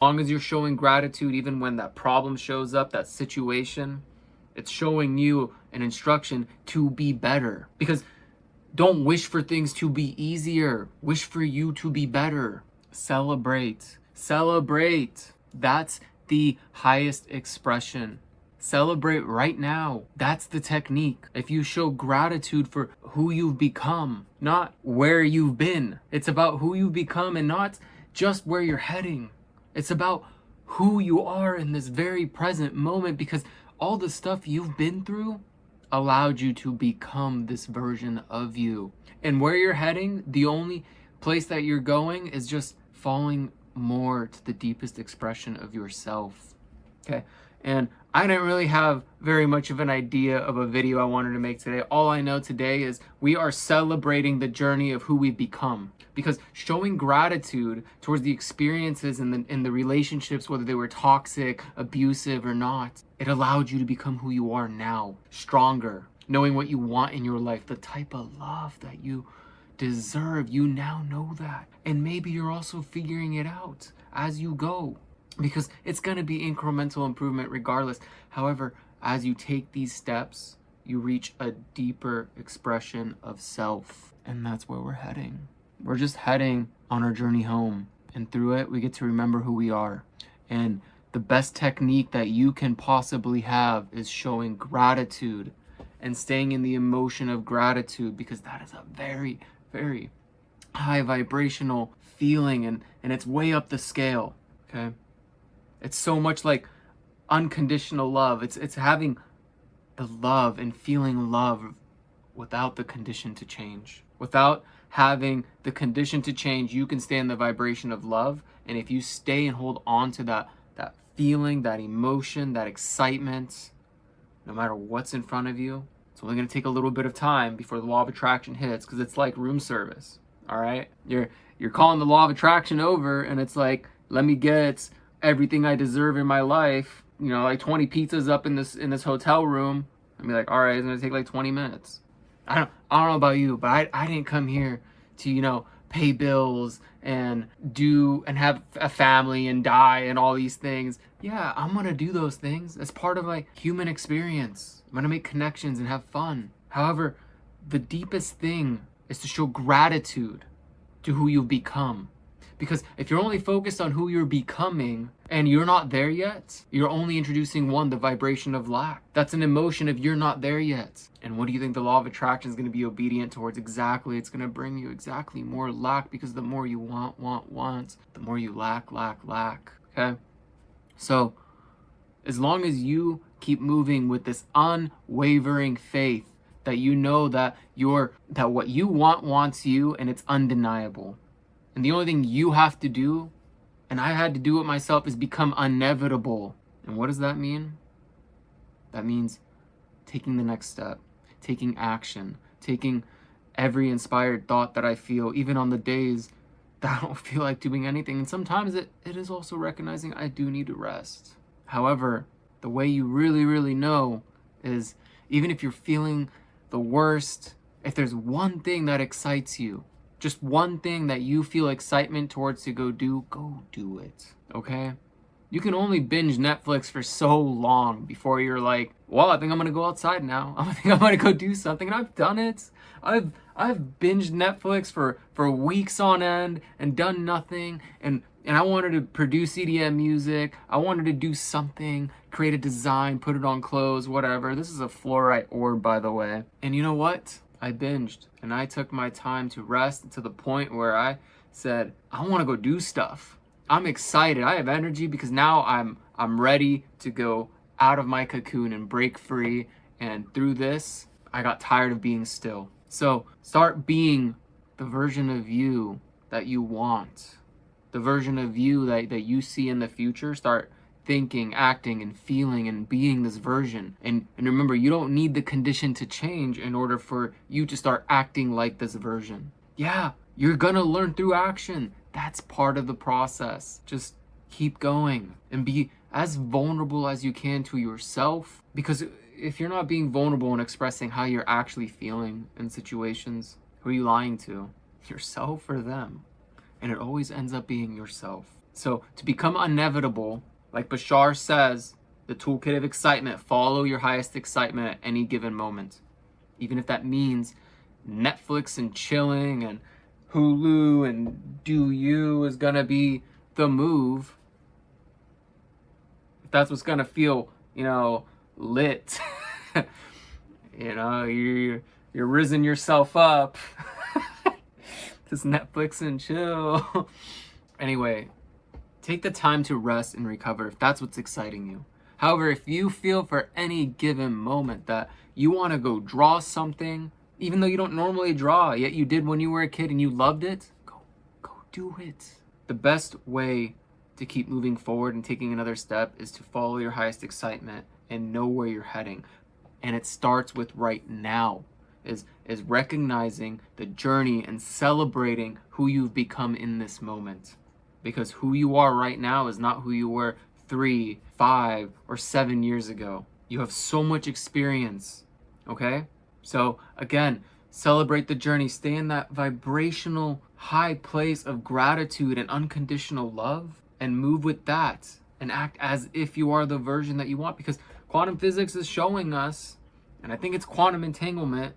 long as you're showing gratitude, even when that problem shows up, that situation, it's showing you an instruction to be better. Because don't wish for things to be easier. Wish for you to be better. Celebrate. Celebrate. That's the highest expression. Celebrate right now. That's the technique. If you show gratitude for who you've become, not where you've been. It's about who you've become and not just where you're heading. It's about who you are in this very present moment, because all the stuff you've been through allowed you to become this version of you. And where you're heading, the only place that you're going is just falling more to the deepest expression of yourself. Okay? And I didn't really have very much of an idea of a video I wanted to make today. All I know today is we are celebrating the journey of who we've become. Because showing gratitude towards the experiences and the relationships, whether they were toxic, abusive, or not, it allowed you to become who you are now. Stronger, knowing what you want in your life, the type of love that you deserve. You now know that. And maybe you're also figuring it out as you go, because it's going to be incremental improvement regardless. However, as you take these steps, you reach a deeper expression of self. And that's where we're heading. We're just heading on our journey home. And through it, we get to remember who we are. And the best technique that you can possibly have is showing gratitude and staying in the emotion of gratitude, because that is a very, very high vibrational feeling, and it's way up the scale. Okay? It's so much like unconditional love. It's having the love and feeling love without the condition to change. Without having the condition to change, you can stay in the vibration of love. And if you stay and hold on to that feeling, that emotion, that excitement, no matter what's in front of you, it's only going to take a little bit of time before the law of attraction hits, because it's like room service. All right? You're calling the law of attraction over, and it's like, let me get everything I deserve in my life, like 20 pizzas up in this hotel room. I'd be like, all right, it's going to take like 20 minutes. I don't know about you, but I didn't come here to, pay bills and have a family and die and all these things. Yeah, I'm going to do those things as part of my human experience. I'm going to make connections and have fun. However, the deepest thing is to show gratitude to who you've become. Because if you're only focused on who you're becoming and you're not there yet, you're only introducing the vibration of lack. That's an emotion of you're not there yet. And what do you think the law of attraction is going to be obedient towards? Exactly. It's going to bring you exactly more lack, because the more you want, the more you lack. Okay? So, as long as you keep moving with this unwavering faith that you know that what you want wants you, and it's undeniable. And the only thing you have to do, and I had to do it myself, is become inevitable. And what does that mean? That means taking the next step, taking action, taking every inspired thought that I feel, even on the days that I don't feel like doing anything. And sometimes it is also recognizing I do need to rest. However, the way you really, really know is, even if you're feeling the worst, if there's one thing that excites you, just one thing that you feel excitement towards to go do it, okay? You can only binge Netflix for so long before you're like, well, I think I'm gonna go outside now. I think I'm gonna go do something, and I've done it. I've binged Netflix for weeks on end and done nothing, and I wanted to produce EDM music. I wanted to do something, create a design, put it on clothes, whatever. This is a fluorite orb, by the way. And you know what? I binged, and I took my time to rest to the point where I said, I want to go do stuff. I'm excited. I have energy, because now I'm ready to go out of my cocoon and break free. And through this, I got tired of being still. So start being the version of you that you want, the version of you that you see in the future. Start thinking, acting, and feeling, and being this version. And remember, you don't need the condition to change in order for you to start acting like this version. Yeah, you're gonna learn through action. That's part of the process. Just keep going and be as vulnerable as you can to yourself, because if you're not being vulnerable and expressing how you're actually feeling in situations, who are you lying to? Yourself or them? And it always ends up being yourself. So to become inevitable, like Bashar says, the toolkit of excitement, follow your highest excitement at any given moment. Even if that means Netflix and chilling and Hulu and do you is gonna be the move. If that's what's gonna feel, lit, you're risen yourself up. Just Netflix and chill. Anyway, take the time to rest and recover if that's what's exciting you. However, if you feel for any given moment that you want to go draw something, even though you don't normally draw, yet you did when you were a kid and you loved it, go do it. The best way to keep moving forward and taking another step is to follow your highest excitement and know where you're heading. And it starts with right now, is recognizing the journey and celebrating who you've become in this moment. Because who you are right now is not who you were 3, 5, or 7 years ago. You have so much experience, okay? So again, celebrate the journey. Stay in that vibrational high place of gratitude and unconditional love, and move with that and act as if you are the version that you want, because quantum physics is showing us, and I think it's quantum entanglement,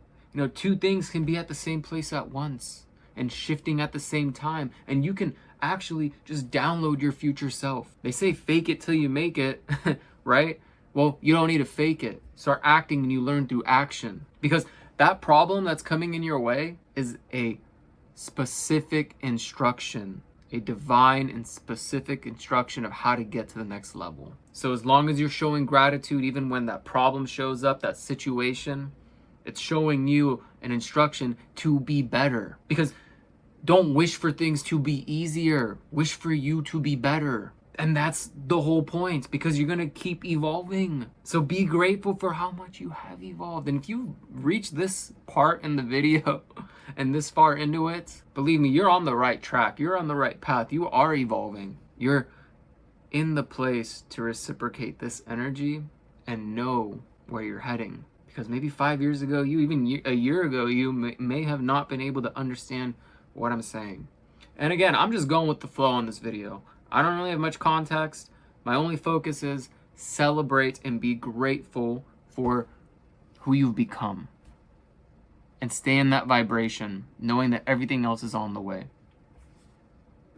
two things can be at the same place at once and shifting at the same time, and you can actually just download your future self. They say fake it till you make it, right? Well, you don't need to fake it. Start acting, and you learn through action, because that problem that's coming in your way is a specific instruction, a divine and specific instruction of how to get to the next level. So as long as you're showing gratitude, even when that problem shows up, that situation, it's showing you an instruction to be better. Because don't wish for things to be easier. Wish for you to be better. And that's the whole point, because you're going to keep evolving. So be grateful for how much you have evolved. And if you reach this part in the video and this far into it, believe me, you're on the right track. You're on the right path. You are evolving. You're in the place to reciprocate this energy and know where you're heading. Because maybe 5 years ago, a year ago, you may have not been able to understand what I'm saying. And again, I'm just going with the flow on this video. I don't really have much context. My only focus is celebrate and be grateful for who you've become. And stay in that vibration, knowing that everything else is on the way.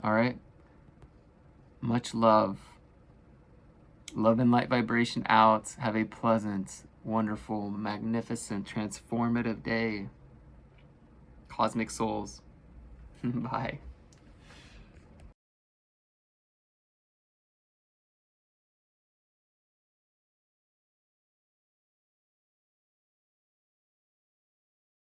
All right? Much love. Love and light vibration out. Have a pleasant, wonderful, magnificent, transformative day. Cosmic souls. Bye.